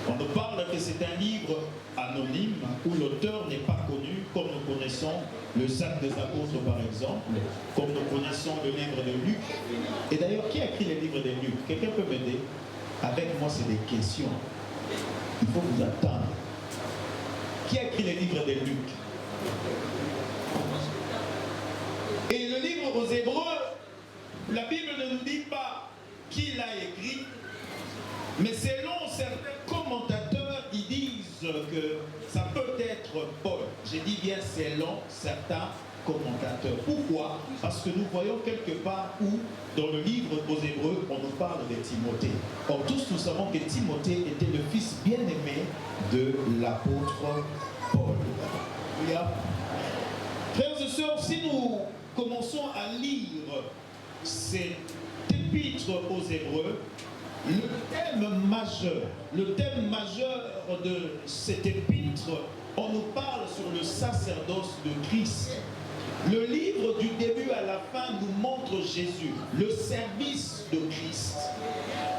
On nous parle que c'est un livre anonyme où l'auteur n'est pas connu, comme nous connaissons le Sac des Apôtres par exemple, comme nous connaissons le livre de Luc. Et d'ailleurs, qui a écrit le livre de Luc? Quelqu'un peut m'aider? Avec moi, c'est des questions. Il faut vous attendre. Qui a écrit le livre de Luc? Et le livre aux Hébreux, la Bible ne nous dit pas qui l'a écrit, mais selon certains commentateurs, ils disent que ça peut être Paul. J'ai dit bien selon certains commentateurs. Pourquoi? Parce que nous voyons quelque part où, dans le livre aux Hébreux, on nous parle de Timothée. Or, tous nous savons que Timothée était le fils bien-aimé de l'apôtre Paul. Frères et sœurs, si nous commençons à lire cet épître aux Hébreux, le thème majeur de cet épître, on nous parle sur le sacerdoce de Christ. Le livre du début à la fin nous montre Jésus, le service de Christ.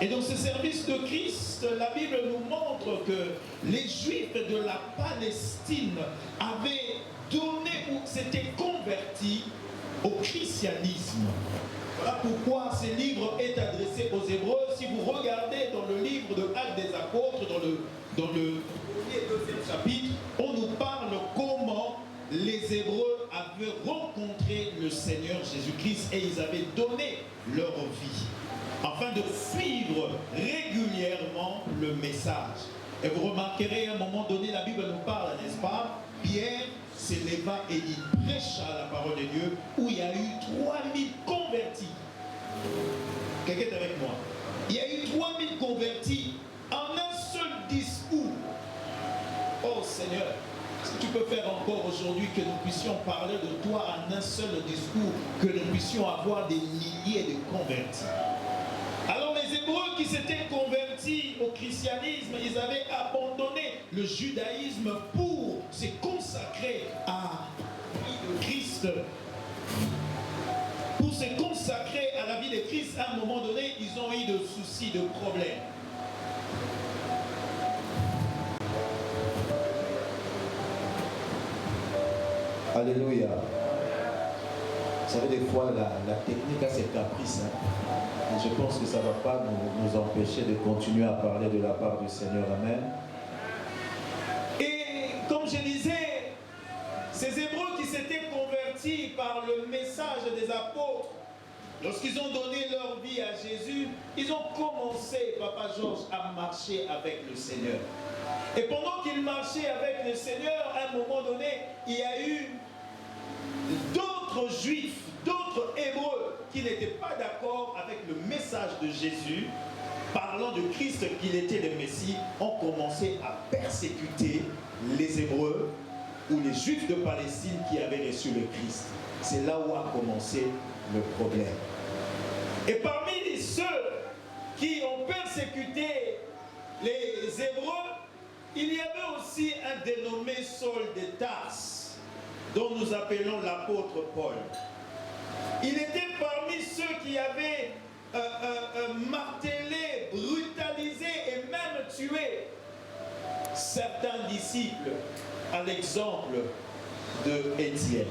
Et dans ce service de Christ, la Bible nous montre que les Juifs de la Palestine avaient donné ou s'étaient convertis au christianisme. Voilà pourquoi ce livre est adressé aux Hébreux. Si vous regardez dans le livre de Actes des Apôtres, dans le premier et deuxième chapitre, on nous parle comment les Hébreux avaient rencontré le Seigneur Jésus-Christ et ils avaient donné leur vie afin de suivre régulièrement le message. Et vous remarquerez à un moment donné, la Bible nous parle, n'est-ce pas? Pierre s'éleva et il prêcha la parole de Dieu où il y a eu 3000 convertis. Quelqu'un est avec moi? Il y a eu 3000 convertis en un seul discours. Oh Seigneur, si tu peux faire encore aujourd'hui que nous puissions parler de toi en un seul discours, que nous puissions avoir des milliers de convertis. Alors les Hébreux qui s'étaient convertis au christianisme, ils avaient abandonné le judaïsme pour se consacrer à la vie de Christ. Pour se consacrer à la vie de Christ, à un moment donné, ils ont eu de soucis, de problèmes. Alléluia. Vous savez, des fois, la technique a ses caprices. Et je pense que ça ne va pas nous empêcher de continuer à parler de la part du Seigneur. Amen. Et comme je disais, ces Hébreux qui s'étaient convertis par le message des apôtres, lorsqu'ils ont donné leur vie à Jésus, ils ont commencé, Papa Georges, à marcher avec le Seigneur. Et pendant qu'ils marchaient avec le Seigneur, à un moment donné, il y a eu d'autres Juifs, d'autres Hébreux qui n'étaient pas d'accord avec le message de Jésus, parlant de Christ qu'il était le Messie, ont commencé à persécuter les Hébreux ou les Juifs de Palestine qui avaient reçu le Christ. C'est là où a commencé le problème. Et parmi ceux qui ont persécuté les Hébreux, il y avait aussi un dénommé Saul de Tarse, dont nous appelons l'apôtre Paul. Il était parmi ceux qui avaient martelé, brutalisé et même tué certains disciples, à l'exemple de Étienne.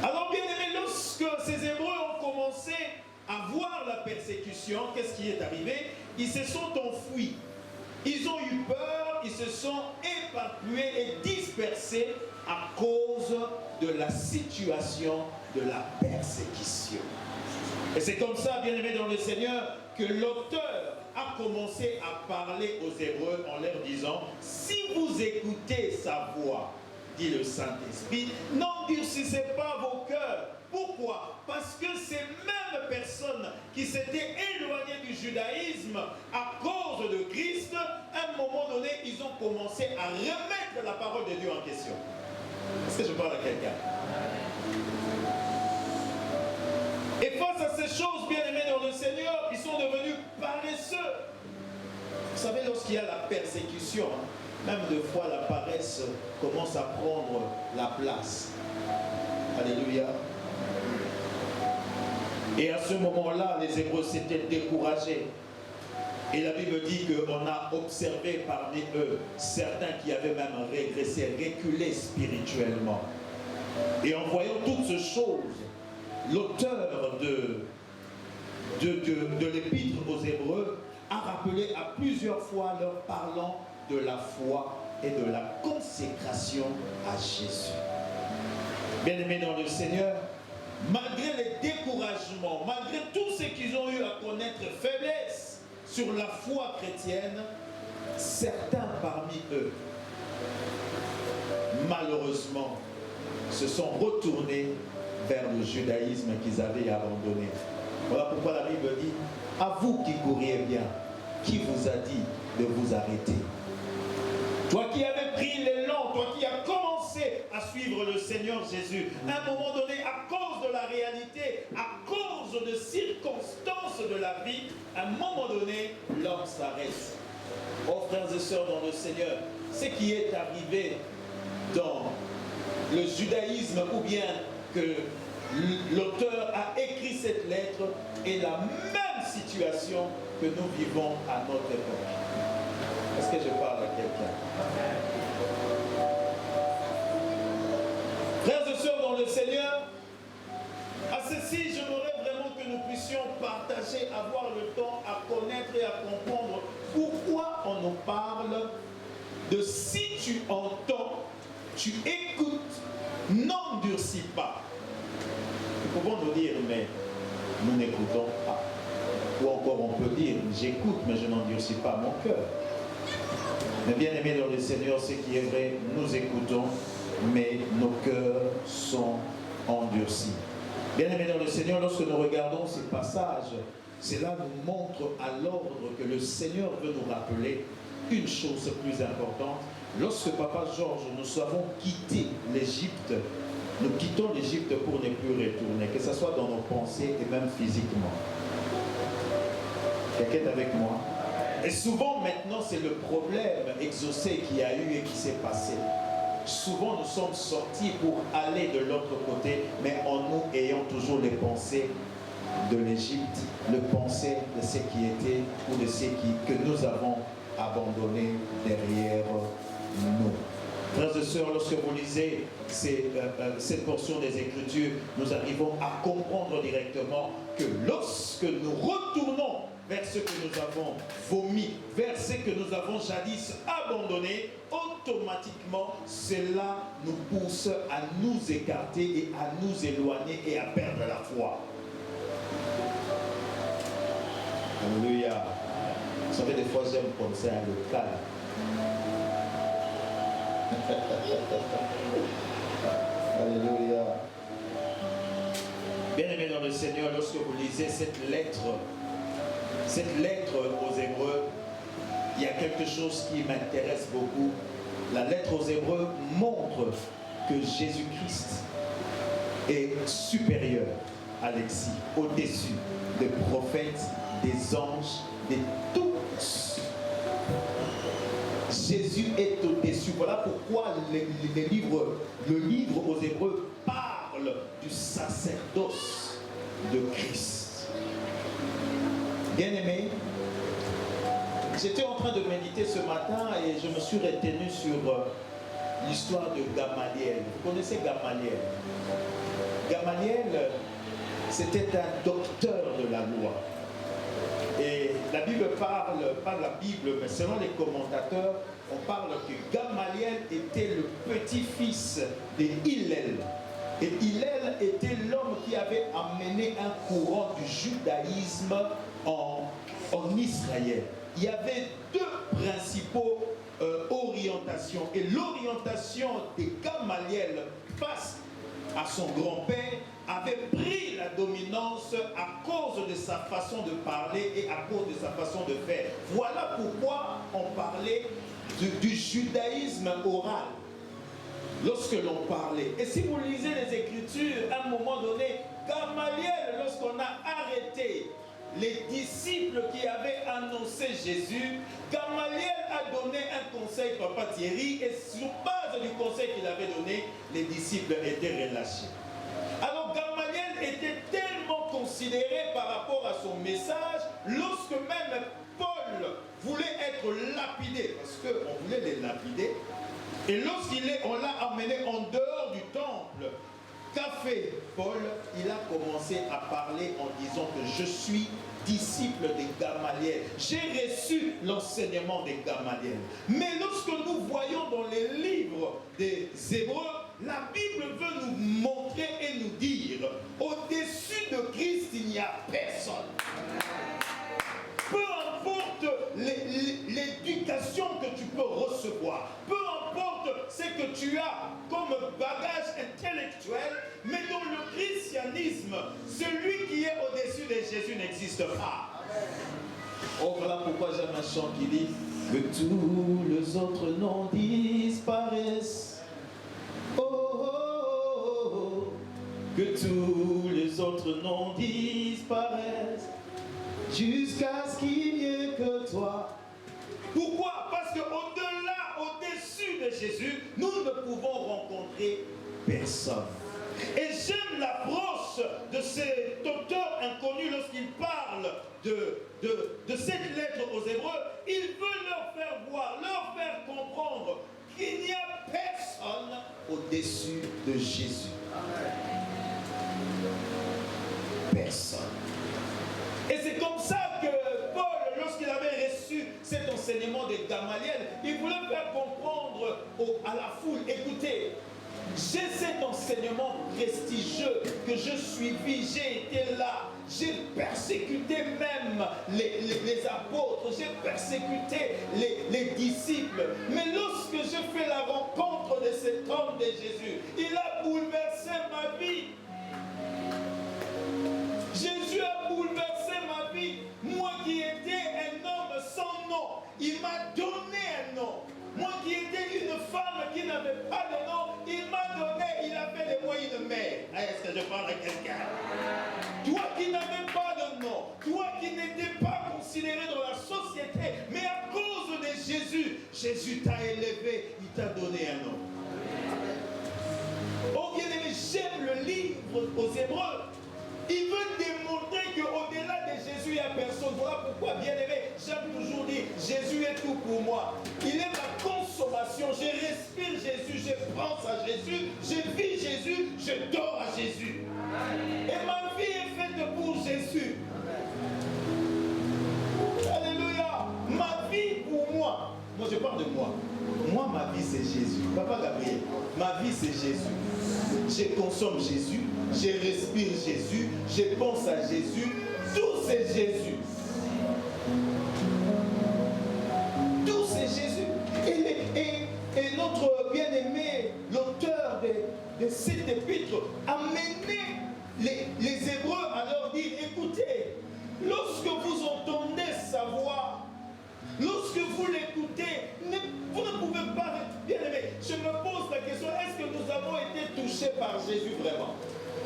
Alors bien aimé, lorsque ces Hébreux ont commencé à voir la persécution, qu'est-ce qui est arrivé? Ils se sont enfuis. Ils ont eu peur, ils se sont éparpillés et dispersés à cause de la situation de la persécution. Et c'est comme ça, bien aimé dans le Seigneur, que l'auteur a commencé à parler aux Hébreux en leur disant: si vous écoutez sa voix, dit le Saint-Esprit, n'endurcissez pas vos cœurs. Pourquoi? Parce que ces mêmes personnes qui s'étaient éloignées du judaïsme à cause de Christ, à un moment donné, ils ont commencé à remettre la parole de Dieu en question. Est-ce que je parle à quelqu'un? Et face à ces choses, bien aimées dans le Seigneur, ils sont devenus paresseux. Vous savez, lorsqu'il y a la persécution, même des fois la paresse commence à prendre la place. Alléluia. Et à ce moment-là, les Hébreux s'étaient découragés. Et la Bible dit qu'on a observé parmi eux certains qui avaient même régressé, reculé spirituellement. Et en voyant toutes ces choses, l'auteur de l'épître aux Hébreux a rappelé à plusieurs fois leur parlant de la foi et de la consécration à Jésus. Bien-aimés dans le Seigneur, malgré les découragements, malgré tout ce qu'ils ont eu à connaître faiblesse sur la foi chrétienne, certains parmi eux, malheureusement, se sont retournés vers le judaïsme qu'ils avaient abandonné. Voilà pourquoi la Bible dit, à vous qui couriez bien, qui vous a dit de vous arrêter? Toi qui avais pris l'élan, toi qui as commencé à suivre le Seigneur Jésus, à un moment donné, à cause de la réalité, à cause de circonstances de la vie, à un moment donné, l'homme s'arrête. Oh frères et sœurs dans le Seigneur, ce qui est arrivé dans le judaïsme, ou bien que l'auteur a écrit cette lettre, est la même situation que nous vivons à notre époque. Est-ce que je parle à quelqu'un? Frères et sœurs dans le Seigneur, à ceci, j'aimerais vraiment que nous puissions partager, avoir le temps à connaître et à comprendre pourquoi on nous parle de si tu entends, tu écoutes, n'endurcis pas. Nous pouvons nous dire, mais nous n'écoutons pas. Ou encore on peut dire, j'écoute, mais je n'endurcis pas mon cœur. Mais bien aimés dans le Seigneur, ce qui est vrai, nous écoutons, mais nos cœurs sont endurcis. Bien aimés dans le Seigneur, lorsque nous regardons ces passages, cela nous montre à l'ordre que le Seigneur veut nous rappeler une chose plus importante. Lorsque Papa Georges, nous avons quitté l'Égypte, nous quittons l'Égypte pour ne plus retourner, que ce soit dans nos pensées et même physiquement. Quelqu'un est avec moi? Et souvent maintenant, c'est le problème exaucé qu'il y a eu et qui s'est passé. Souvent, nous sommes sortis pour aller de l'autre côté, mais en nous ayant toujours les pensées de l'Égypte, les pensées de ce qui était ou de ce que nous avons abandonné derrière nous. Frères et sœurs, lorsque vous lisez cette portion des Écritures, nous arrivons à comprendre directement que lorsque nous retournons vers ce que nous avons vomi, vers ce que nous avons jadis abandonné, automatiquement, cela nous pousse à nous écarter et à nous éloigner et à perdre la foi. Alléluia. Vous savez, des fois, j'aime penser à le calme. Alléluia. Bien-aimés dans le Seigneur, lorsque vous lisez cette lettre aux Hébreux, il y a quelque chose qui m'intéresse beaucoup. La lettre aux Hébreux montre que Jésus-Christ est supérieur à l'exil, au-dessus des prophètes, des anges, de tous. Jésus est au-dessus. Voilà pourquoi le livre aux Hébreux parle du sacerdoce de Christ. Bien-aimés, j'étais en train de méditer ce matin et je me suis retenu sur l'histoire de Gamaliel. Vous connaissez Gamaliel? Gamaliel, c'était un docteur de la loi. Et la Bible parle, pas de la Bible, mais selon les commentateurs, on parle que Gamaliel était le petit-fils de Hillel. Et Hillel était l'homme qui avait amené un courant du judaïsme en Israël. Il y avait deux principaux orientations. Et l'orientation de Gamaliel face à son grand-père avait pris la dominance à cause de sa façon de parler et à cause de sa façon de faire. Voilà pourquoi on parlait du judaïsme oral. Lorsque l'on parlait. Et si vous lisez les Écritures, à un moment donné, Gamaliel, lorsqu'on a arrêté les disciples qui avaient annoncé Jésus, Gamaliel a donné un conseil, Papa Thierry, et sur base du conseil qu'il avait donné, les disciples étaient relâchés. Alors Gamaliel était tellement considéré par rapport à son message, lorsque même Paul être lapidé, parce qu'on voulait les lapider. Et on l'a amené en dehors du temple. Qu'a fait Paul? Il a commencé à parler en disant que je suis disciple de Gamaliel. J'ai reçu l'enseignement de Gamaliel. Mais lorsque nous voyons dans les livres des Hébreux, la Bible veut nous montrer et nous dire, au-dessus de Christ, il n'y a personne. Peu importe l'éducation que tu peux recevoir, peu importe ce que tu as comme bagage intellectuel, mais dans le christianisme, celui qui est au-dessus de Jésus n'existe pas. Oh, voilà pourquoi j'aime un chant qui dit que tous les autres noms disparaissent. Oh, oh, oh, oh, que tous les autres noms disparaissent. Jusqu'à ce qu'il n'y ait que toi. Pourquoi? Parce qu'au-delà, au-dessus de Jésus, nous ne pouvons rencontrer personne. Et j'aime l'approche de cet auteur inconnu lorsqu'il parle de cette lettre aux Hébreux. Il veut leur faire voir, leur faire comprendre qu'il n'y a personne au-dessus de Jésus. Personne. Et c'est comme ça que Paul, lorsqu'il avait reçu cet enseignement de Gamaliel, il voulait faire comprendre à la foule, écoutez, j'ai cet enseignement prestigieux que je suivis, j'ai été là, j'ai persécuté même les apôtres, j'ai persécuté les disciples. Mais lorsque je fais la rencontre de cet homme de Jésus, il a bouleversé ma vie. Jésus a bouleversé ma vie. Moi qui étais un homme sans nom, il m'a donné un nom. Moi qui étais une femme qui n'avait pas de nom, il m'a donné, il a fait de moi une mère. Est-ce que je parle à quelqu'un? Toi qui n'avais pas de nom, toi qui n'étais pas considéré dans la société, mais à cause de Jésus, Jésus t'a élevé, il t'a donné un nom. Oh bien-aimé, j'aime le livre aux Hébreux. Il veut démontrer qu'au-delà de Jésus, il n'y a personne. Voilà pourquoi, bien-aimé, j'aime toujours dire, Jésus est tout pour moi. Il est ma consommation. Je respire Jésus, je pense à Jésus, je vis Jésus, je dors à Jésus. Et ma vie est faite pour Jésus. Alléluia. Ma vie pour moi. Moi, je parle de moi. Moi, ma vie, c'est Jésus. Papa Gabriel, ma vie, c'est Jésus. Je consomme Jésus, je respire Jésus, je pense à Jésus. Tout, c'est Jésus. Tout, c'est Jésus. Et notre bien-aimé, l'auteur de cette épître, a mené les Hébreux à leur dire, écoutez, lorsque vous entendez sa voix, lorsque vous l'écoutez, vous ne pouvez pas, bien aimé, je me pose la question, est-ce que nous avons été touchés par Jésus vraiment?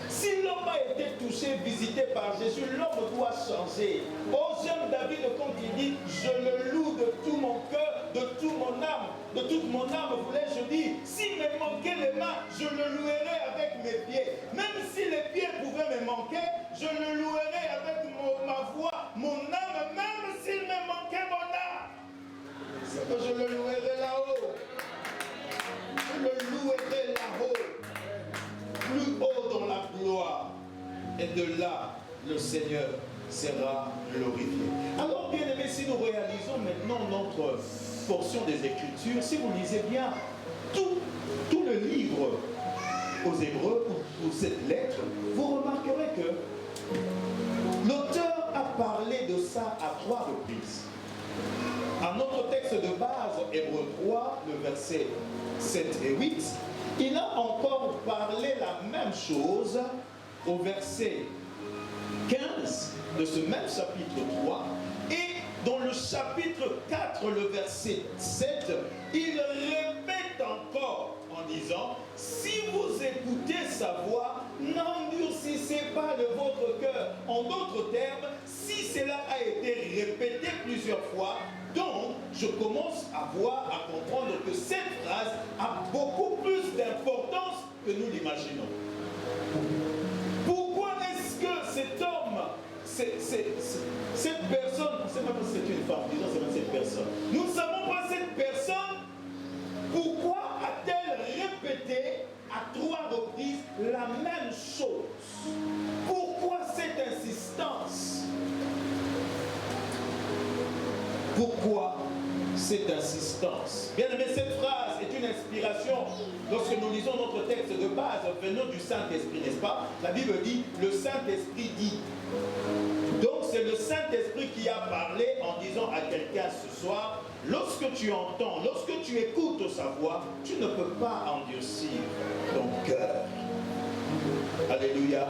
Si l'homme a été touché, visité par Jésus, l'homme doit changer. Oh, j'aime David quand il dit, je le loue de tout mon cœur, de toute mon âme, voulais-je dire, s'il me manquait les mains, je le louerai avec mes pieds. Même si les pieds pouvaient me manquer, je le louerai avec ma voix, mon âme, même s'il me manquait mon âme. C'est que je le louerai là-haut. Je le louerai là-haut. Plus haut dans la gloire. Et de là, le Seigneur sera glorifié. Alors, bien aimés, si nous réalisons maintenant notre portion des Écritures, si vous lisez bien tout le livre aux Hébreux, ou cette lettre, vous remarquerez que l'auteur a parlé de ça à 3 reprises. À notre texte de base, Hébreux 3, le verset 7 et 8, il a encore parlé la même chose au verset 15 de ce même chapitre 3. Et dans le chapitre 4, le verset 7, il répète encore en disant, si vous écoutez sa voix, n'endurcissez pas de votre cœur. En d'autres termes, si cela a été répété plusieurs fois, donc je commence à voir, à comprendre que cette phrase a beaucoup plus d'importance que nous l'imaginons. Pourquoi est-ce que cet homme, cette personne, on ne sait même pas si c'est une femme, disons c'est même cette personne, nous ne Pourquoi cette insistance? Bien aimé, cette phrase est une inspiration. Lorsque nous lisons notre texte de base venant du Saint-Esprit, n'est-ce pas? La Bible dit, le Saint-Esprit dit. Donc c'est le Saint-Esprit qui a parlé en disant à quelqu'un ce soir, lorsque tu entends, lorsque tu écoutes sa voix, tu ne peux pas endurcir ton cœur. Alléluia.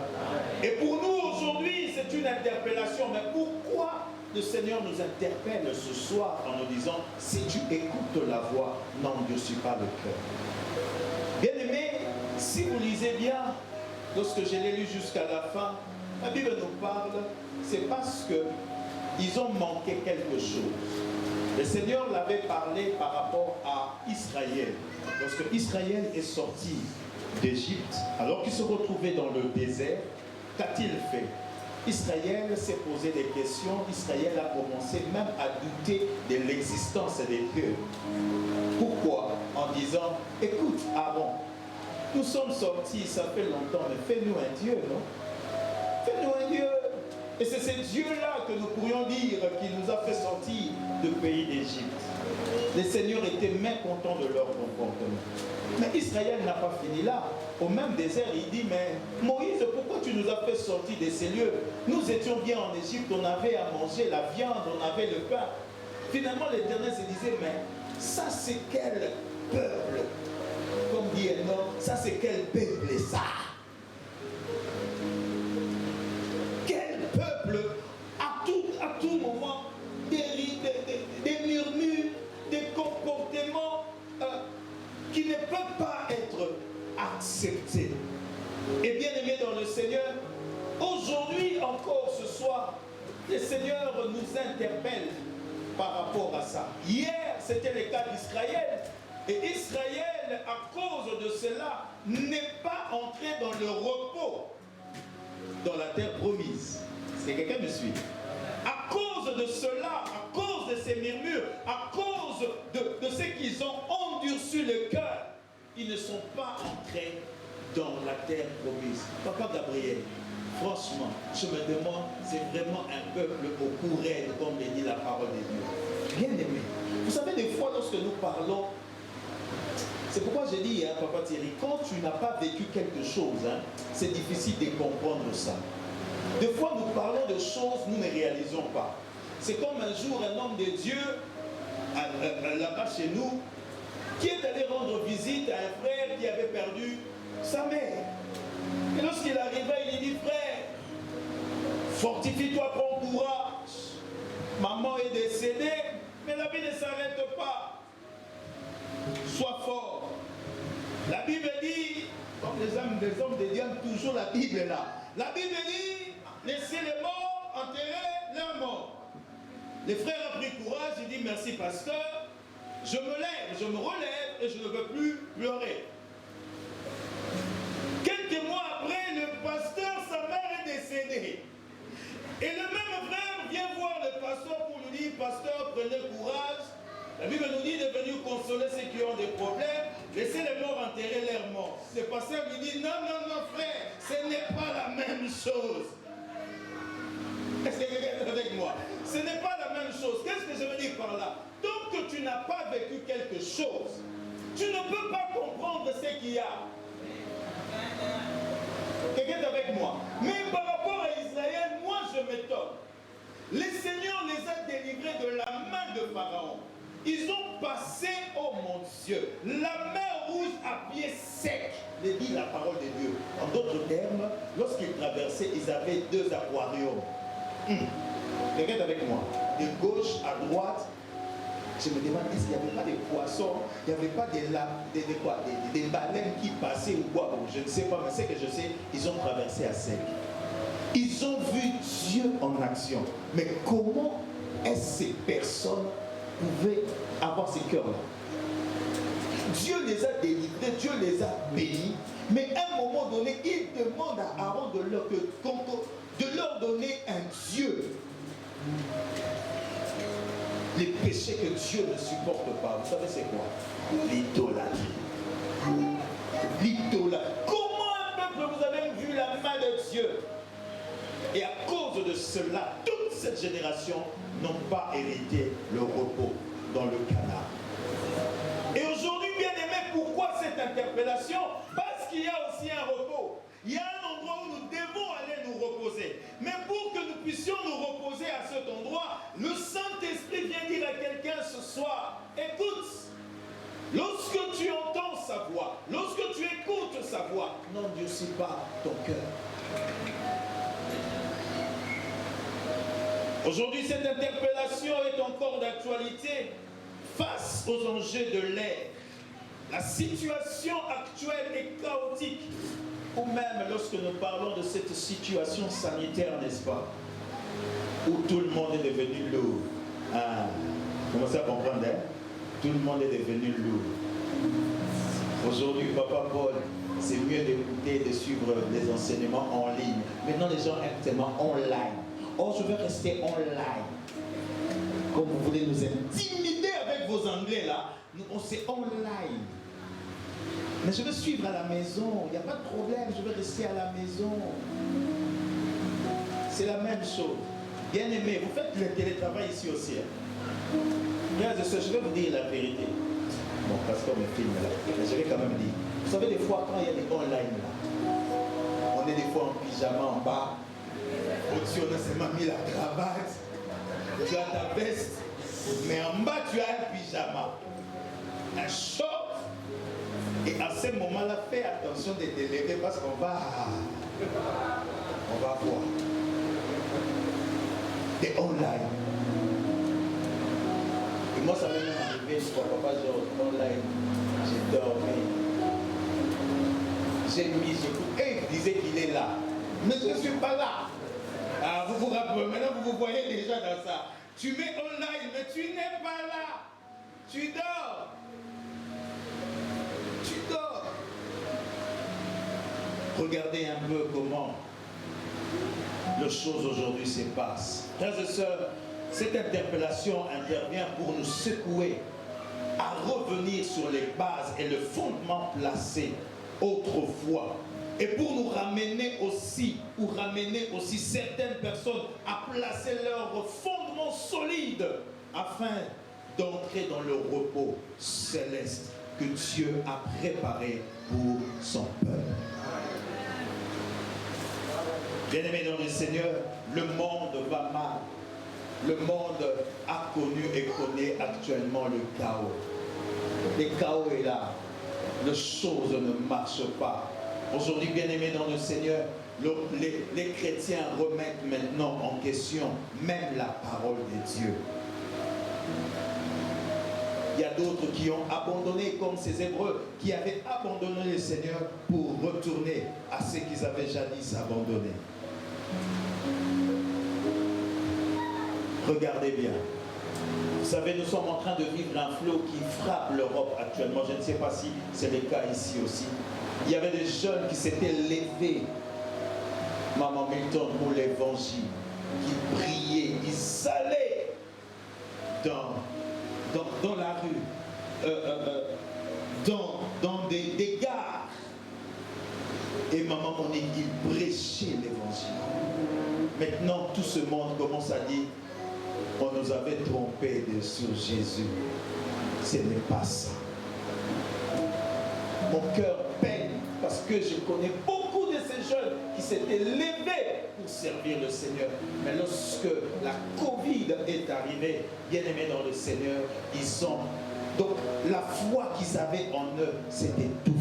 Et pour nous aujourd'hui, c'est une interpellation. Mais pourquoi le Seigneur nous interpelle ce soir en nous disant, si tu écoutes la voix, n'endurcis pas le cœur. Bien aimé, si vous lisez bien, lorsque je l'ai lu jusqu'à la fin, la Bible nous parle, c'est parce qu'ils ont manqué quelque chose. Le Seigneur l'avait parlé par rapport à Israël. Lorsque Israël est sorti d'Égypte, alors qu'il se retrouvait dans le désert, qu'a-t-il fait? Israël s'est posé des questions. Israël a commencé même à douter de l'existence des dieux. Pourquoi? En disant, écoute, Aaron, nous sommes sortis, ça fait longtemps, mais fais-nous un Dieu, non? Fais-nous un Dieu. Et c'est ce Dieu-là que nous pourrions dire qui nous a fait sortir du pays d'Égypte. Les seigneurs étaient mécontents de leur comportement. Mais Israël n'a pas fini là. Au même désert, il dit, mais Moïse, pourquoi tu nous as fait sortir de ces lieux? Nous étions bien en Égypte, on avait à manger la viande, on avait le pain. Finalement, l'Éternel se disait, mais ça c'est quel peuple? Comme dit Enoch, ça c'est quel peuple ça? Quel peuple? À tout moment, des murmures, des comportements qui ne peuvent pas être acceptés. Et bien aimé dans le Seigneur, aujourd'hui encore ce soir, le Seigneur nous interpelle par rapport à ça. Hier, c'était le cas d'Israël. Et Israël, à cause de cela, n'est pas entré dans le repos dans la terre promise. Est-ce que quelqu'un me suit? À cause de cela, à cause de ces murmures, à cause de ce qu'ils ont endurci le cœur, ils ne sont pas entrés dans la terre promise. Papa Gabriel, franchement, je me demande, c'est vraiment un peuple au courant, comme le dit la parole de Dieu. Bien aimé. Vous savez, des fois, lorsque nous parlons, c'est pourquoi j'ai dit, hein, Papa Thierry, quand tu n'as pas vécu quelque chose, hein, c'est difficile de comprendre ça. Des fois, nous parlons de choses, nous ne réalisons pas. C'est comme un jour, un homme de Dieu, là-bas chez nous, qui est allé rendre visite à un frère qui avait perdu sa mère. Et lorsqu'il arrivait, il lui dit, frère, fortifie-toi, prends courage. Maman est décédée, mais la vie ne s'arrête pas. Sois fort. La Bible dit, comme les hommes de Dieu aiment toujours la Bible là. La Bible dit, laissez les morts enterrer leurs morts. Le frère a pris courage, il dit, merci pasteur, je me lève, je me relève et je ne veux plus pleurer. Quelques mois après, le pasteur, sa mère est décédée. Et le même frère vient voir le pasteur pour lui dire, pasteur, prenez courage. La Bible nous dit de venir consoler ceux qui ont des problèmes, laissez les morts enterrer leurs morts. Le pasteur lui dit, non, non, non, frère, ce n'est pas la même chose. Est-ce que quelqu'un est avec moi? Ce n'est pas la même chose. Qu'est-ce que je veux dire par là? Tant que tu n'as pas vécu quelque chose, tu ne peux pas comprendre ce qu'il y a. Quelqu'un est avec moi? Mais par rapport à Israël, moi je m'étonne. Le Seigneur les a délivrés de la main de Pharaon. Ils ont passé, oh mon Dieu, la mer rouge à pied sec, le dit la parole de Dieu. En d'autres termes, lorsqu'ils traversaient, ils avaient deux aquariums. Quelqu'un est avec moi? De gauche à droite, je me demande, est-ce qu'il n'y avait pas des poissons, il n'y avait pas des baleines qui passaient ou quoi? Bon, je ne sais pas, mais ce que je sais, ils ont traversé à sec. Ils ont vu Dieu en action. Mais comment est-ce que ces personnes pouvaient avoir ces cœurs-là? Dieu les a délivrés, Dieu les a bénis, mais à un moment donné, il demande à Aaron de leur donner un Dieu. Les péchés que Dieu ne supporte pas, vous savez c'est quoi? L'idolâtrie. L'idolâtrie. Comment un peuple, vous avez vu la main de Dieu? Et à cause de cela, toute cette génération n'ont pas hérité le repos dans le canal. Et aujourd'hui, bien aimé, pourquoi cette interpellation? Parce qu'il y a aussi un repos. Il y a un endroit où nous devons aller nous reposer. Mais pour que nous puissions nous reposer à cet endroit, le Saint-Esprit vient dire à quelqu'un ce soir, écoute, lorsque tu entends sa voix, lorsque tu écoutes sa voix, n'endurcis pas ton cœur. Aujourd'hui, cette interpellation est encore d'actualité face aux enjeux de l'ère. La situation actuelle est chaotique. Ou même lorsque nous parlons de cette situation sanitaire, n'est-ce pas? Où tout le monde est devenu lourd. Ah, vous commencez à comprendre, hein? Tout le monde est devenu lourd. Aujourd'hui, Papa Paul, c'est mieux d'écouter, de suivre les enseignements en ligne. Maintenant, les gens aiment tellement online. Oh, je veux rester online. Comme vous voulez nous intimider avec vos anglais là, on c'est online. Mais je veux suivre à la maison, il n'y a pas de problème, je veux rester à la maison. C'est la même chose. Bien aimé, vous faites le télétravail ici aussi. Je vais vous dire la vérité. Bon, parce qu'on me filme là, mais je vais quand même dire. Vous savez, des fois, quand il y a des online là, on est des fois en pyjama en bas. Au-dessus, on a seulement mis la cravate. Tu as ta veste, mais en bas, tu as un pyjama. Un short. Et à ce moment-là, fais attention de te lever parce qu'on va voir. Des online. Et moi, ça m'est même arrivé, je ne crois pas, genre online. J'ai dormi. J'ai mis, j'écoute. Et il disait qu'il est là. Mais je ne suis pas là. Ah, vous vous rappelez, maintenant vous vous voyez déjà dans ça. Tu mets online, mais tu n'es pas là. Tu dors. Tu dors. Regardez un peu comment les choses aujourd'hui se passent. Frères et sœurs, cette interpellation intervient pour nous secouer à revenir sur les bases et le fondement placé autrefois. Et pour nous ramener aussi certaines personnes à placer leur fondement solide afin d'entrer dans le repos céleste que Dieu a préparé pour son peuple. Bien-aimés dans le Seigneur, le monde va mal. Le monde a connu et connaît actuellement le chaos. Le chaos est là. Les choses ne marchent pas. Aujourd'hui, bien-aimés dans le Seigneur, les chrétiens remettent maintenant en question même la parole de Dieu. Il y a d'autres qui ont abandonné, comme ces Hébreux, qui avaient abandonné le Seigneur pour retourner à ce qu'ils avaient jadis abandonné. Regardez bien. Vous savez, nous sommes en train de vivre un flot qui frappe l'Europe actuellement. Je ne sais pas si c'est le cas ici aussi. Il y avait des jeunes qui s'étaient levés, Maman Milton, pour l'évangile, qui priaient, ils allaient dans la rue, dans des gares. Et Maman Monique, ils prêchaient l'évangile. Maintenant, tout ce monde commence à dire, on nous avait trompé sur Jésus. Ce n'est pas ça. Mon cœur peine parce que je connais beaucoup de ces jeunes qui s'étaient levés pour servir le Seigneur. Mais lorsque la Covid est arrivée, bien aimés dans le Seigneur, ils ont... Donc la foi qu'ils avaient en eux s'est étouffée.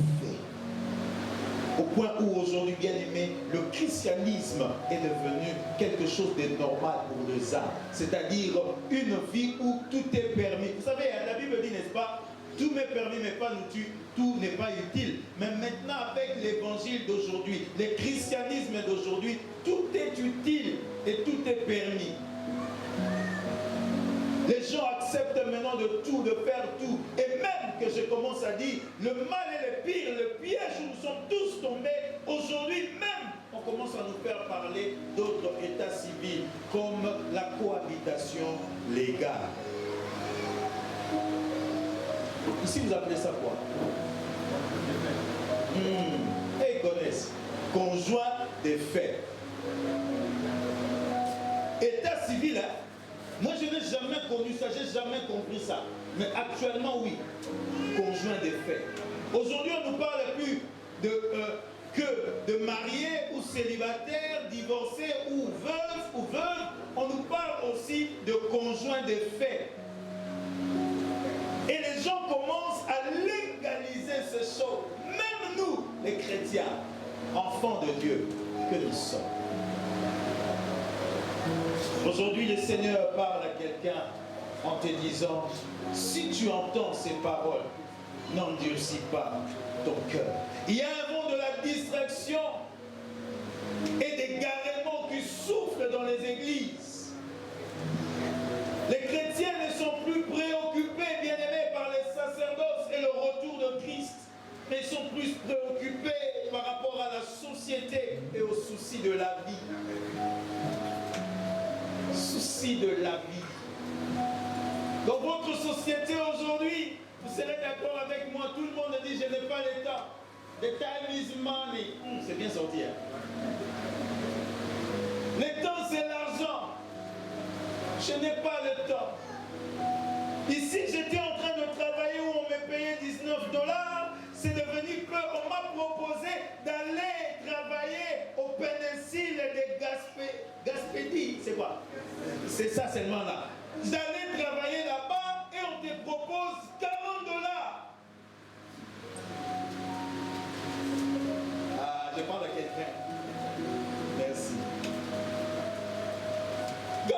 Au point où aujourd'hui, bien aimé, le christianisme est devenu quelque chose de normal pour les âmes. C'est-à-dire une vie où tout est permis. Vous savez, la Bible dit, n'est-ce pas, tout m'est permis, mais pas tout n'est pas utile. Mais maintenant, avec l'évangile d'aujourd'hui, le christianisme d'aujourd'hui, tout est utile et tout est permis. Les gens acceptent maintenant de tout, de faire tout. Et même que je commence à dire, le mal est le pire, le piège où nous sommes tous tombés. Aujourd'hui même, on commence à nous faire parler d'autres états civils, comme la cohabitation légale. Ici, vous appelez ça quoi? Et ils connaissent. Conjoint des faits. État civil, hein? Moi je n'ai jamais connu ça, j'ai jamais compris ça. Mais actuellement, oui, conjoint des faits. Aujourd'hui, on ne nous parle plus que de mariés ou célibataires, divorcés ou veuves. On nous parle aussi de conjoint des faits. Et les gens commencent à légaliser ces choses. Même nous, les chrétiens, enfants de Dieu, que nous sommes. Aujourd'hui, le Seigneur parle à quelqu'un en te disant, si tu entends ces paroles, n'endurcis pas ton cœur. Il y a un vent de la distraction et des garements qui soufflent dans les églises. Les chrétiens ne sont plus préoccupés, bien-aimés, par les sacerdoces et le retour de Christ, mais ils sont plus préoccupés par rapport à la société et aux soucis de la vie. Soucis de la vie. Dans votre société aujourd'hui, vous serez d'accord avec moi, tout le monde dit je n'ai pas le temps. The time is money. C'est bien sorti. Hein? Le temps c'est l'argent. Je n'ai pas le temps. Ici j'étais en train de travailler où on me payait $19. C'est devenu peu. On m'a proposé d'aller travailler au péninsule de Gaspédie. C'est quoi? C'est ça seulement là. D'aller travailler là-bas et on te propose $40. Ah, je parle à quelqu'un. Merci. $40,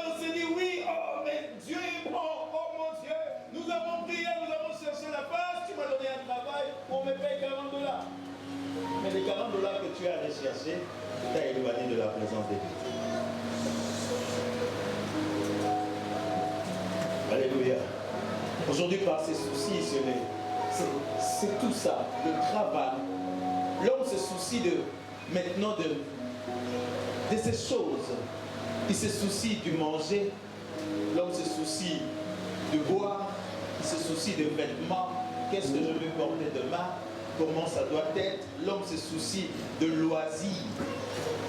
on s'est dit oui, oh mais Dieu est bon, oh mon Dieu, nous avons prié, nous avons cherché la face, tu m'as donné un travail, on me paye $40. Mais les $40 que tu as recherchés, tu t'as éloigné de la présence de Dieu. Alléluia. Aujourd'hui, par ces soucis, c'est tout ça, le travail. L'homme se soucie maintenant de ces choses. Il se soucie du manger, l'homme se soucie de boire, il se soucie de vêtements. Qu'est-ce que je vais porter demain? Comment ça doit être? L'homme se soucie de loisirs.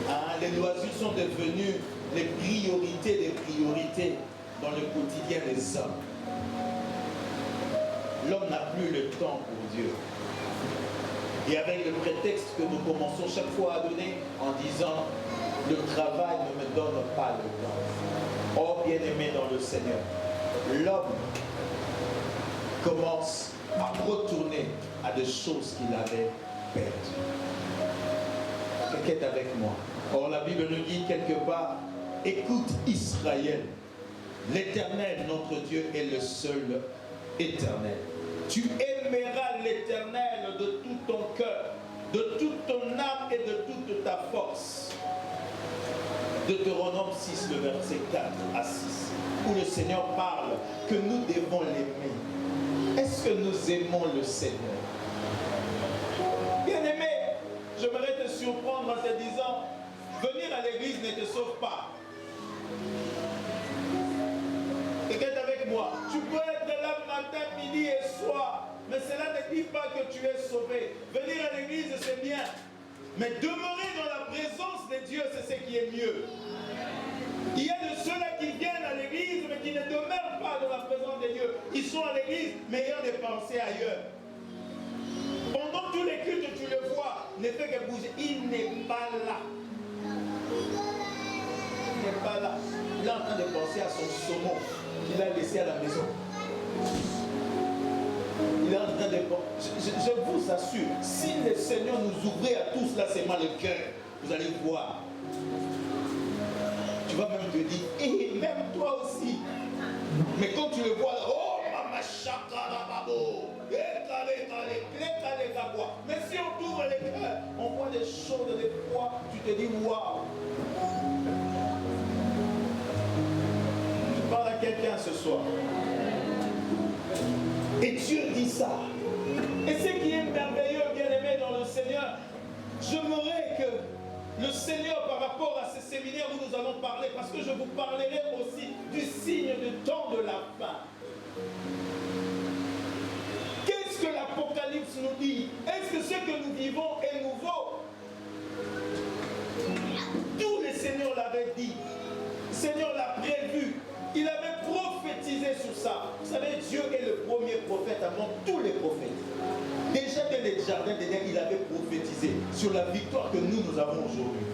Hein? Les loisirs sont devenus les priorités des priorités dans le quotidien des hommes. L'homme n'a plus le temps pour Dieu. Et avec le prétexte que nous commençons chaque fois à donner en disant le travail ne me donne pas le temps. Oh bien-aimé dans le Seigneur, l'homme commence à retourner à des choses qu'il avait perdues. Quelqu'un est avec moi. Or la Bible nous dit quelque part, écoute Israël, l'Éternel notre Dieu est le seul éternel. Tu aimeras l'Éternel de tout ton cœur, de toute ton âme et de toute ta force. Deutéronome 6, le verset 4 à 6, où le Seigneur parle que nous devons l'aimer. Est-ce que nous aimons le Seigneur? Bien-aimé, j'aimerais te surprendre en te disant, venir à l'église ne te sauve pas. Quelqu'un est avec moi. Tu peux être là matin, midi et soir, mais cela ne dit pas que tu es sauvé. Venir à l'église, c'est bien. Mais demeurer dans la présence de Dieu, c'est ce qui est mieux. Il y a de ceux-là qui viennent à l'église, mais qui ne demeurent pas dans la présence de Dieu. Ils sont à l'église, mais ayant des pensées ailleurs. Pendant tous les cultes, tu le vois, ne fait que bouger. Il n'est pas là. Il n'est pas là. Il est en train de penser à son saumon qu'il a laissé à la maison. Il est en train de penser. Je vous assure, si le Seigneur nous ouvrait à tous là seulement le cœur, vous allez voir. Tu vas même te dire, et même toi aussi. Mais quand tu le vois là, oh, mama chakara babo, mais si on t'ouvre les cœurs, on voit des choses, des fois, tu te dis, waouh. Je parle à quelqu'un ce soir. Et Dieu dit ça. Et ce qui est merveilleux, bien-aimé dans le Seigneur, j'aimerais que le Seigneur, par rapport à ce séminaire où nous allons parler, parce que je vous parlerai aussi du signe du temps de la fin. Qu'est-ce que l'Apocalypse nous dit? Est-ce que ce que nous vivons est nouveau? Tout le Seigneur l'avait dit. Seigneur l'a prévu. Il avait prophétisé sur ça. Vous savez, Dieu est le premier prophète avant tous les prophètes. Déjà dès les jardins d'Éden, il avait prophétisé sur la victoire que nous avons aujourd'hui.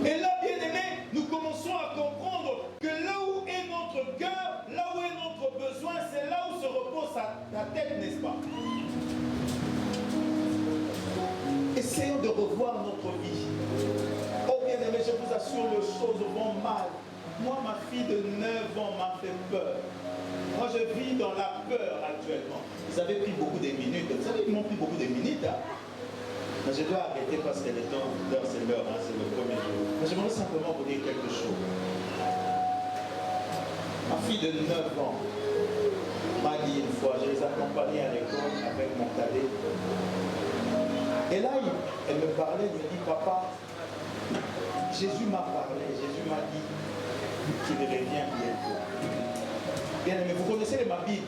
Et là, bien aimé, nous commençons à comprendre que là où est notre cœur, là où est notre besoin, c'est là où se repose ta tête, n'est-ce pas? Essayons de revoir notre vie. Oh bien aimé, je vous assure, les choses vont mal. Moi, ma fille de 9 ans m'a fait peur. Moi, je vis dans la peur actuellement. Ils avaient pris beaucoup de minutes. Vous savez, ils m'ont pris beaucoup de minutes. Hein? Mais je dois arrêter parce que le temps, l'heure, c'est l'heure, hein, c'est le premier jour. Mais j'aimerais simplement vous dire quelque chose. Ma fille de 9 ans m'a dit une fois, je les accompagnais à l'école avec mon cadet. Et là, elle me parlait, elle me dit, papa, Jésus m'a parlé, Jésus m'a dit qu'il revient bientôt. Bien aimé, vous connaissez les Mabibi?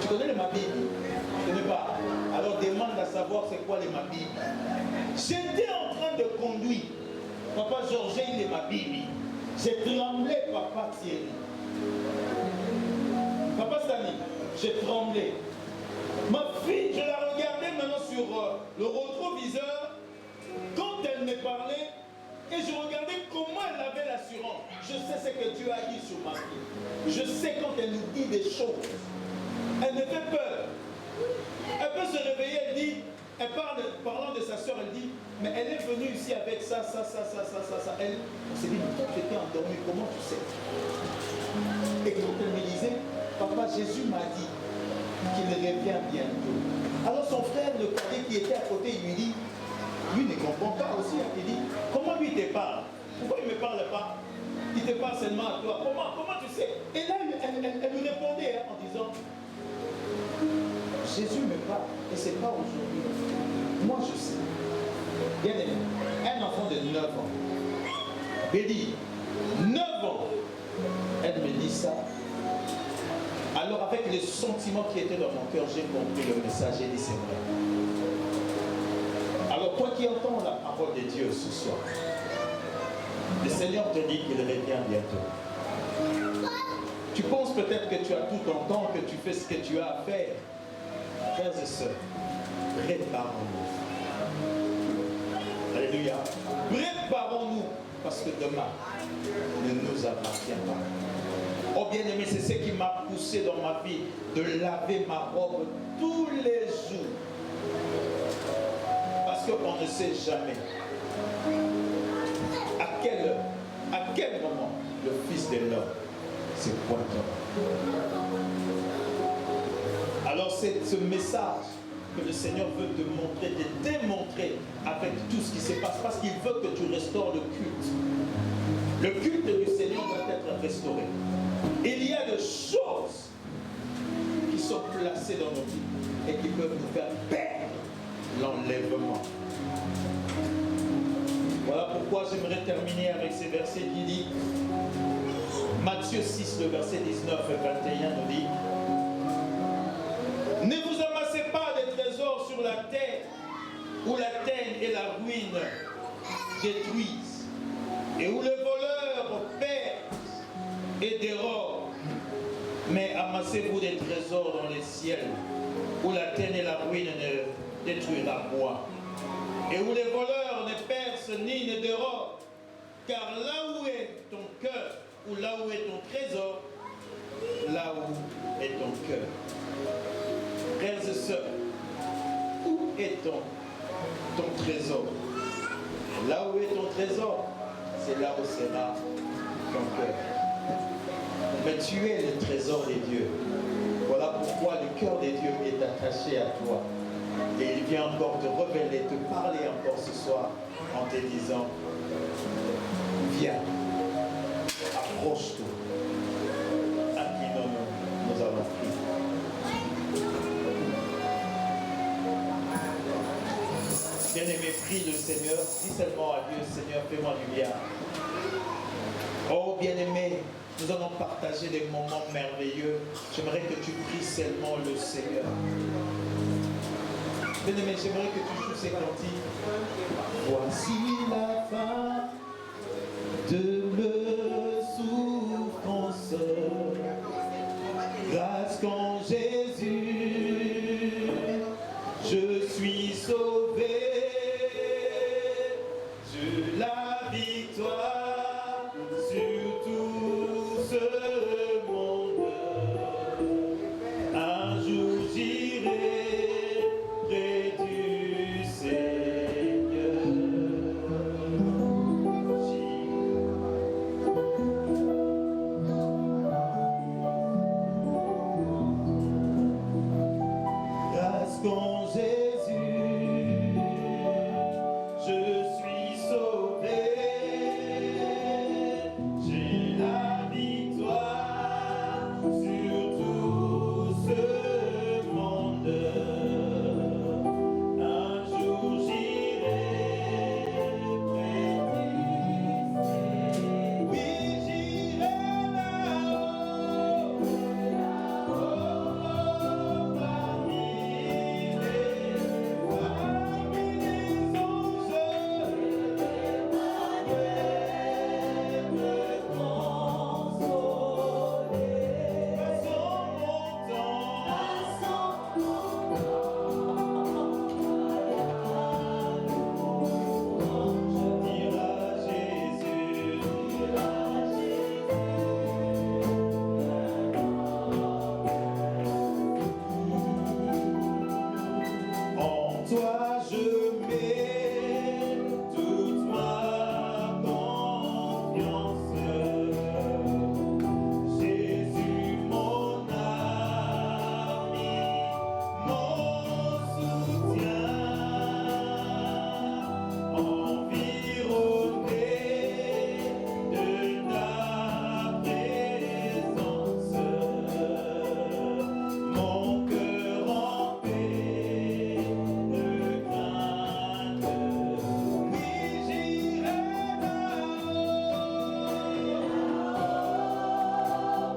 Tu connais les Mabibi? Tu ne connais pas? Alors demande à savoir c'est quoi les Mabibi. J'étais en train de conduire. Papa Georges, il est Mabibi. J'ai tremblé, papa Thierry. Papa Stani, j'ai tremblé. Ma fille, je la regardais maintenant sur le rétroviseur. Quand elle me parlait, et je regardais comment elle avait l'assurance. Je sais ce que Dieu a dit sur ma vie. Je sais quand elle nous dit des choses. Elle me fait peur. Elle peut se réveiller, elle dit, elle parle, parlant de sa soeur, elle dit, mais elle est venue ici avec ça. Elle s'est dit, mais toi tu étais endormi, comment tu sais? Et quand elle me disait, papa, Jésus m'a dit qu'il revient bientôt. Alors son frère, le cadet qui était à côté, il lui dit, lui ne comprend pas aussi. Il dit, comment lui te parle? Pourquoi il ne me parle pas? Il te parle seulement à toi. Comment tu sais? Et là, elle lui répondait en disant, Jésus me parle, et ce n'est pas aujourd'hui. Moi, je sais. Bien aimé, un enfant de 9 ans, Béli, 9 ans, elle me dit ça. Alors, avec les sentiments qui étaient dans mon cœur, j'ai compris le message, j'ai dit, c'est vrai. Alors, toi qui entends la parole de Dieu ce soir, le Seigneur te dit qu'il revient bientôt. Tu penses peut-être que tu as tout ton temps, que tu fais ce que tu as à faire. Frères et sœurs, préparons-nous. Alléluia. Préparons-nous, parce que demain ne nous appartient pas. Oh bien-aimé, c'est ce qui m'a poussé dans ma vie de laver ma robe tous les jours. Parce qu'on ne sait jamais à quel moment le Fils de l'homme se pointera. Alors c'est ce message que le Seigneur veut te montrer, te démontrer avec tout ce qui se passe, parce qu'il veut que tu restaures le culte. Le culte du Seigneur doit être restauré. Il y a des choses qui sont placées dans nos vies et qui peuvent nous faire perdre l'enlèvement. Voilà pourquoi j'aimerais terminer avec ces versets qui dit, Matthieu 6, le verset 19 et 21 nous dit, ne vous amassez pas des trésors sur la terre, où la terre et la ruine détruisent, et où les voleurs perdent et dérobent. Mais amassez-vous des trésors dans les ciels, où la terre et la ruine ne détruira point, et où les voleurs ne percent ni ne dérobent. Car là où est ton cœur, ou là où est ton trésor, là où est ton cœur. Frères et sœurs, où est ton trésor? Là où est ton trésor, c'est là où sera ton cœur. Mais tu es le trésor de Dieu. Voilà pourquoi le cœur de Dieu est attaché à toi. Et il vient encore te révéler, te parler encore ce soir en te disant, viens, approche-toi. À qui nous allons prier. Bien-aimé, prie le Seigneur, dis seulement à Dieu, Seigneur, fais-moi du bien. Oh bien-aimé, nous allons partager des moments merveilleux. J'aimerais que tu pries seulement le Seigneur. Bien-aimé, j'aimerais que tu joues ces cantiques. Voici la fin de mes souffrances. Grâce qu'en Jésus, je suis sauvé. J'ai la victoire sur tout ce monde. Un jour j'irai près du Seigneur. Grâce qu'en Jésus, je suis sauvé. J'ai la victoire sur tout ce monde. Un jour j'irai près du Seigneur. Oui, j'irai là-haut, parmi les anges. En toi je mets toute ma confiance. Jésus mon ami, mon soutien. Environné de ta présence, mon cœur en paix ne craint. Oui, j'irai là-haut,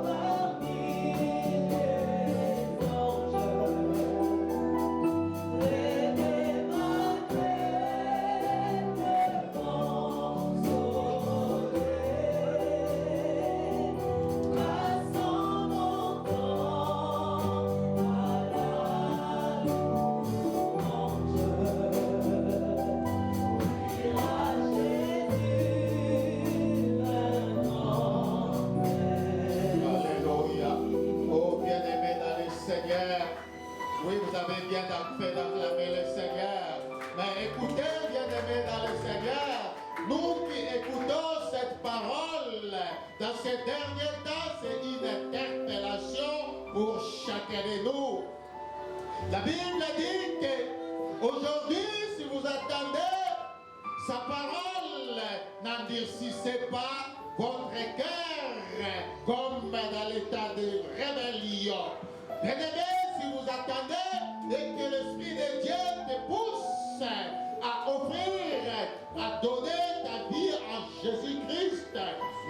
parmi les Alléluia. Oh, bien-aimés dans le Seigneur. Oui, vous avez bien fait d'acclamer le Seigneur. Mais écoutez, bien-aimés dans le Seigneur, nous qui écoutons cette parole, dans ces derniers temps, c'est une interpellation pour chacun de nous. La Bible dit qu'aujourd'hui, si vous attendez sa parole, n'endurcissez pas votre cœur comme dans l'état de rébellion. Bien-aimés, si vous attendez et que l'Esprit de Dieu te pousse à offrir, à donner ta vie en Jésus-Christ,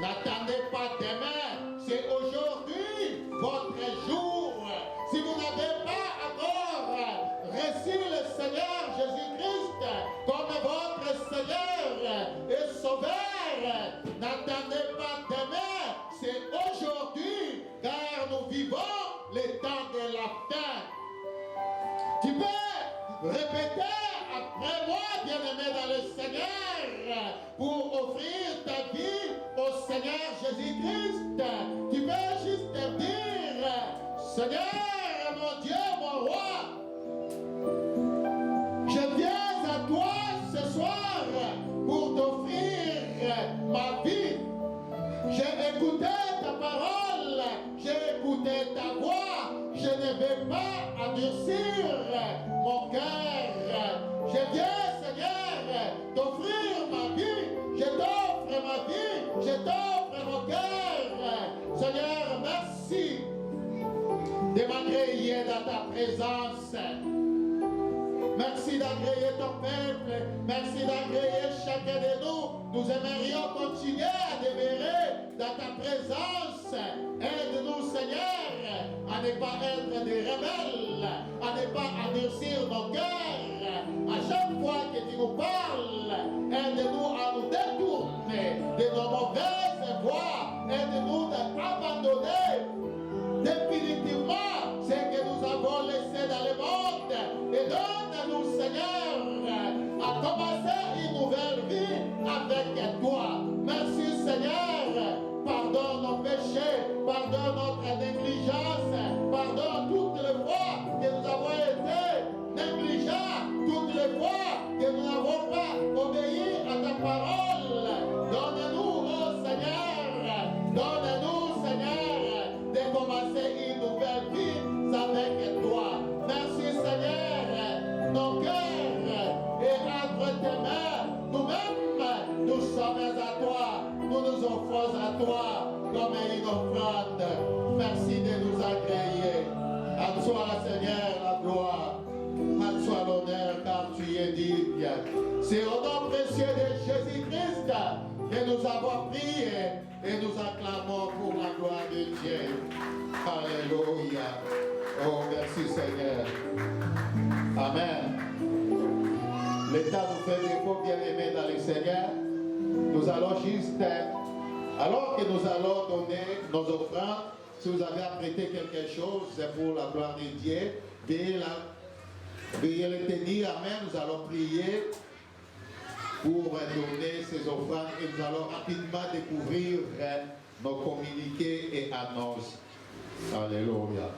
n'attendez pas demain, c'est aujourd'hui votre jour. Si vous n'avez pas encore reçu le Seigneur Jésus-Christ comme votre Seigneur et Sauveur, n'attendez pas demain, c'est aujourd'hui, car nous vivons les temps de la fin. Tu peux répéter après moi, bien-aimé dans le Seigneur, pour offrir ta vie au Seigneur Jésus-Christ. Tu peux juste dire, Seigneur, mon Dieu, mon roi, je viens à toi ce soir pour t'offrir ma vie. J'ai écouté ta parole, j'ai écouté ta voix, je ne vais pas endurcir mon cœur. Je viens, Seigneur, t'offrir ma vie, je t'offre ma vie, je t'offre mon cœur. Seigneur, merci de m'agréer dans ta présence. Merci d'agréer ton peuple. Merci d'agréer chacun de nous. Nous aimerions continuer à demeurer dans ta présence. Aide-nous, Seigneur, à ne pas être des rebelles, à ne pas endurcir nos cœurs. À chaque fois que tu nous parles, aide-nous à nous abandonner définitivement ce que nous avons laissé dans le monde. Et donne-nous, Seigneur, à commencer une nouvelle vie avec toi. Merci, Seigneur. Pardonne nos péchés, pardonne notre négligence, pardonne toutes les fois que nous avons été négligents, toutes les fois que nous n'avons pas obéi à ta parole. Donne-nous, oh Seigneur, donne-nous, Seigneur, de commencer une nouvelle vie avec toi. Merci, Seigneur, nos cœurs et entre tes mains, nous-mêmes, nous sommes à toi. Nous nous offrons à toi comme une offrande. Merci de nous agréer. À toi, Seigneur, la gloire. À toi l'honneur, car tu es digne. C'est au nom précieux de Jésus-Christ que nous avons prié et nous acclamons pour la gloire de Dieu. Alléluia. Oh, merci, Seigneur. Amen. L'État nous fait défaut, bien-aimés dans le Seigneur. Nous allons juste, alors que nous allons donner nos offrandes, si vous avez apprêté quelque chose pour la gloire de Dieu, veuillez le tenir. Amen. Nous allons prier pour donner ces offrandes et nous allons rapidement découvrir nos communiqués et annonces. Alléluia.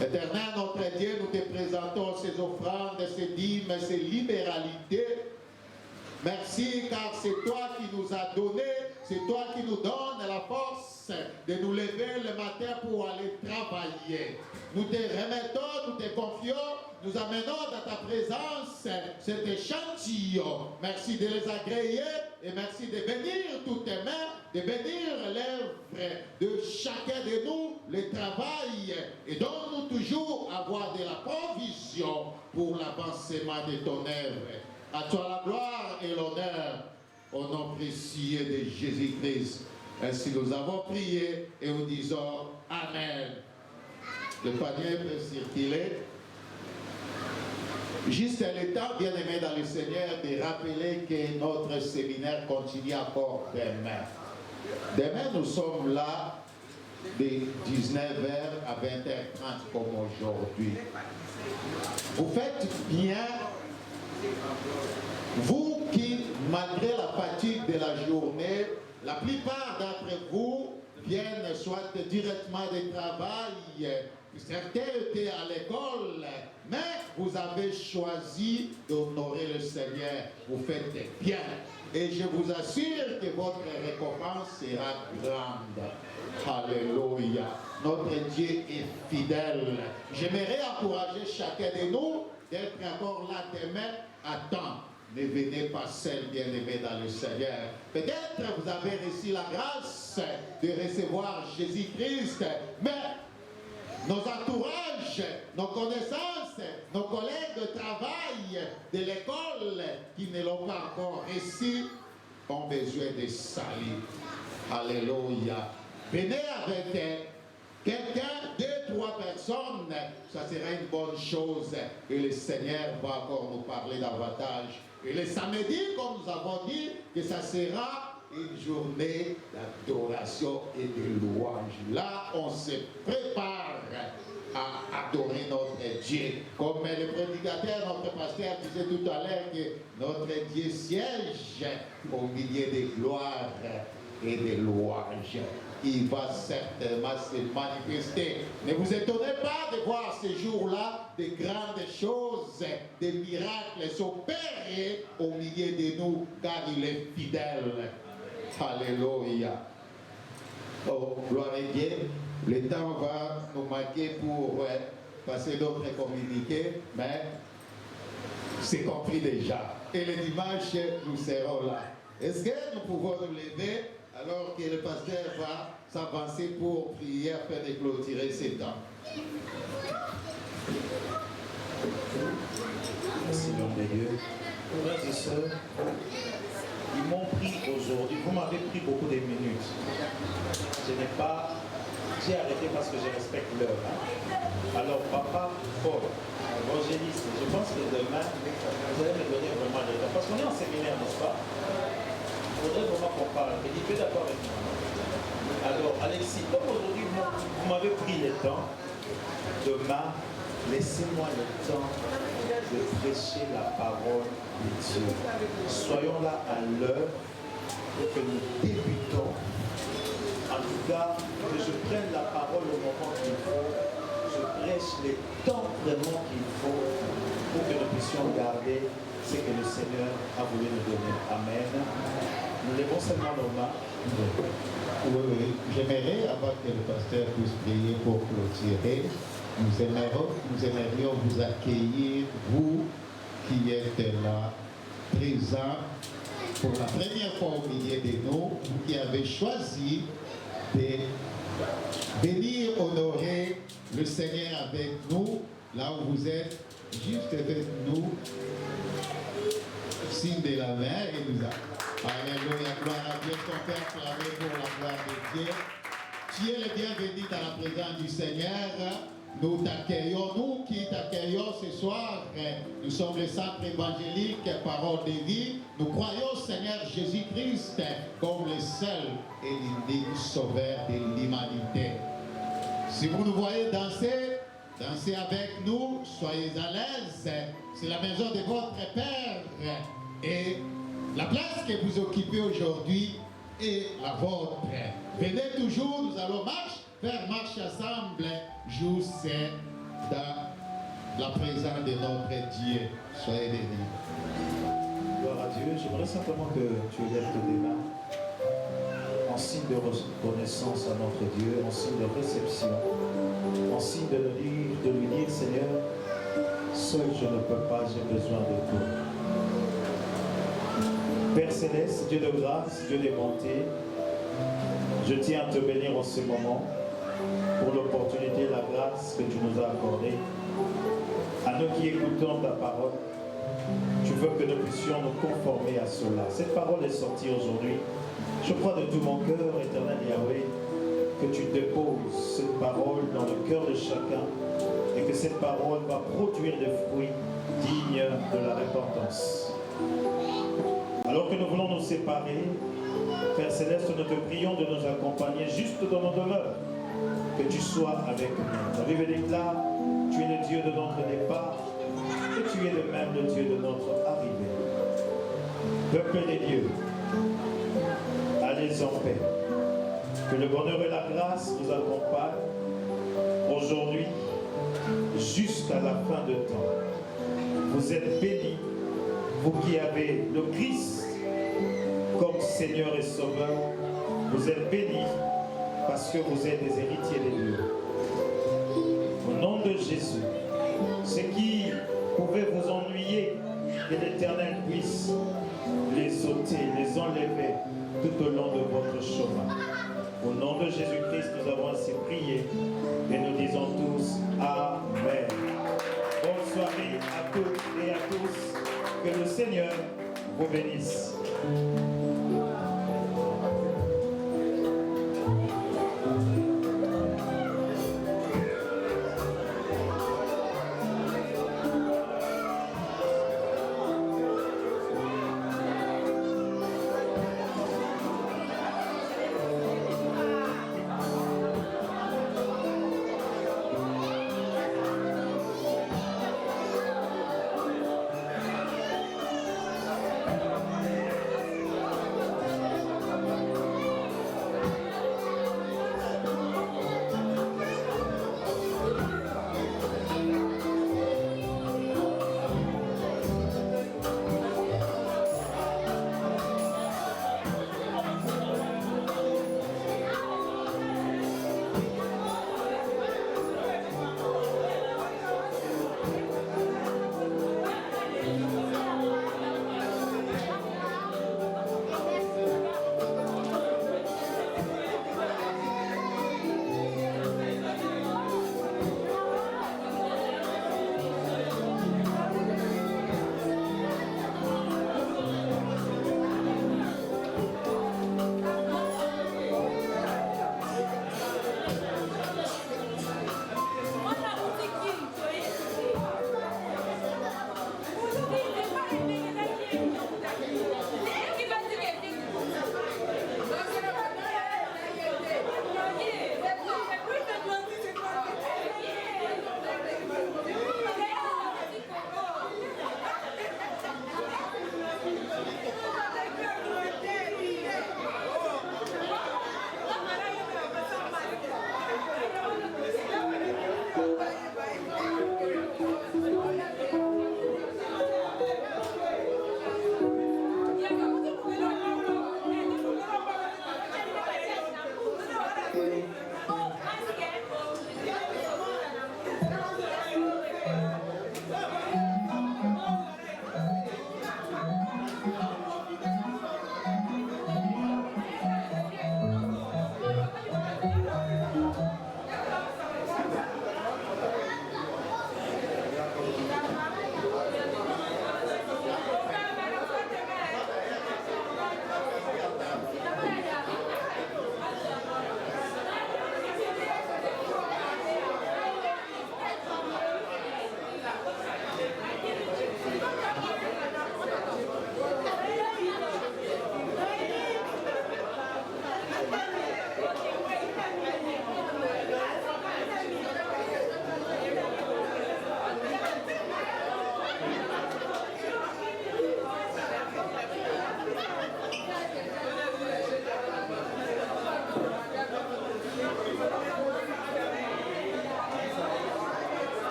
Éternel, notre Dieu, nous te présentons ces offrandes, ces dîmes, ces libéralités. Merci car c'est toi qui nous as donné, c'est toi qui nous donne la force de nous lever le matin pour aller travailler. Nous te remettons, nous te confions, nous amenons dans ta présence cet échantillon. Merci de les agréer et merci de bénir toutes tes mains, de bénir l'œuvre de chacun de nous, le travail, et donne-nous toujours avoir de la provision pour l'avancement de ton œuvre. À toi la gloire et l'honneur, au nom précieux de Jésus-Christ. Ainsi nous avons prié et nous disons Amen. Le panier peut circuler. Juste le temps, bien aimé dans le Seigneur, de rappeler que notre séminaire continue encore demain. Demain, nous sommes là de 19h à 20h30 comme aujourd'hui. Vous faites bien. Vous qui, malgré la fatigue de la journée, la plupart d'entre vous viennent soit directement du travail, certains étaient à l'école, mais vous avez choisi d'honorer le Seigneur. Vous faites bien. Et je vous assure que votre récompense sera grande. Alléluia. Notre Dieu est fidèle. J'aimerais encourager chacun de nous d'être encore là demain à temps. Ne venez pas seul, bien-aimés dans le Seigneur. Peut-être vous avez reçu la grâce de recevoir Jésus-Christ, mais nos entourages, nos connaissances, nos collègues de travail, de l'école, qui ne l'ont pas encore reçu, ont besoin de salut. Alléluia. Venez avec quelqu'un, 2, 3 personnes, ça sera une bonne chose. Et le Seigneur va encore nous parler davantage. Et le samedi, comme nous avons dit, que ça sera une journée d'adoration et de louange. Là, on se prépare à adorer notre Dieu. Comme le prédicateur, notre pasteur disait tout à l'heure que notre Dieu siège au milieu des gloires et des louanges. Il va certainement se manifester. Ne vous étonnez pas de voir ces jours-là de grandes choses, des miracles s'opérer au milieu de nous, car il est fidèle. Alléluia. Oh, gloire à Dieu. Le temps va nous manquer pour passer d'autres communiqués, mais c'est compris déjà. Et le dimanche, nous serons là. Est-ce que nous pouvons nous lever alors que le pasteur va s'avancer pour prier afin de clôturer ces temps? Merci, l'homme de Dieu. Frères et sœurs, ils m'ont pris aujourd'hui, vous m'avez pris beaucoup de minutes. Je n'ai pas, j'ai arrêté parce que je respecte l'heure. Alors, papa, Paul, évangéliste, je pense que demain, vous allez me donner vraiment le temps. Parce qu'on est en séminaire, n'est-ce pas? Il faudrait vraiment qu'on parle. Et il peut d'accord avec moi. Alors, Alexis, comme aujourd'hui, vous m'avez pris le temps, demain, laissez-moi le temps de prêcher la parole de Dieu. Soyons là à l'heure pour que nous débutons. En tout cas, que je prenne la parole au moment qu'il faut. Je prêche le temps vraiment qu'il faut pour que nous puissions garder ce que le Seigneur a voulu nous donner. Amen. Nous levons seulement nos mains. Oui. J'aimerais, avant que le pasteur puisse prier pour clôturer, nous aimerions vous accueillir, vous qui êtes là, présents pour la première fois au milieu de nous, vous qui avez choisi de venir honorer le Seigneur avec nous, là où vous êtes, juste avec nous, signe de la main et nous Alléluia, gloire à Dieu, ton Père, clamé pour la gloire de Dieu. Tu es le bienvenu dans la présence du Seigneur. Nous t'accueillons, nous qui t'accueillons ce soir. Nous sommes le centre évangélique Parole de vie. Nous croyons Seigneur Jésus-Christ comme le seul et l'unique sauveur de l'humanité. Si vous nous voyez danser, dansez avec nous, soyez à l'aise. C'est la maison de votre Père. Et la place que vous occupez aujourd'hui est la vôtre. Venez toujours, nous allons faire marche ensemble jusqu'à la présence de notre Dieu. Soyez bénis. Gloire à Dieu. J'aimerais simplement que tu élèves tes mains en signe de reconnaissance à notre Dieu, en signe de réception, en signe de lui dire, Seigneur, seul je ne peux pas, j'ai besoin de toi. Père Céleste, Dieu de grâce, Dieu de bonté, je tiens à te bénir en ce moment pour l'opportunité, la grâce que tu nous as accordée. À nous qui écoutons ta parole, tu veux que nous puissions nous conformer à cela. Cette parole est sortie aujourd'hui. Je crois de tout mon cœur, éternel Yahweh, que tu déposes cette parole dans le cœur de chacun et que cette parole va produire des fruits dignes de la repentance. Alors que nous voulons nous séparer, Père Céleste, nous te prions de nous accompagner juste dans nos demeures. Que tu sois avec nous. La Bible déclare, tu es le Dieu de notre départ et tu es le même le Dieu de notre arrivée. Peuple des dieux, allez en paix. Que le bonheur et la grâce vous accompagnent aujourd'hui jusqu'à la fin de temps. Vous êtes bénis, vous qui avez le Christ comme Seigneur et Sauveur, vous êtes bénis parce que vous êtes des héritiers de Dieu. Au nom de Jésus, ce qui pouvait vous ennuyer, que l'Éternel puisse les ôter, les enlever tout au long de votre chemin. Au nom de Jésus-Christ, nous avons ainsi prié.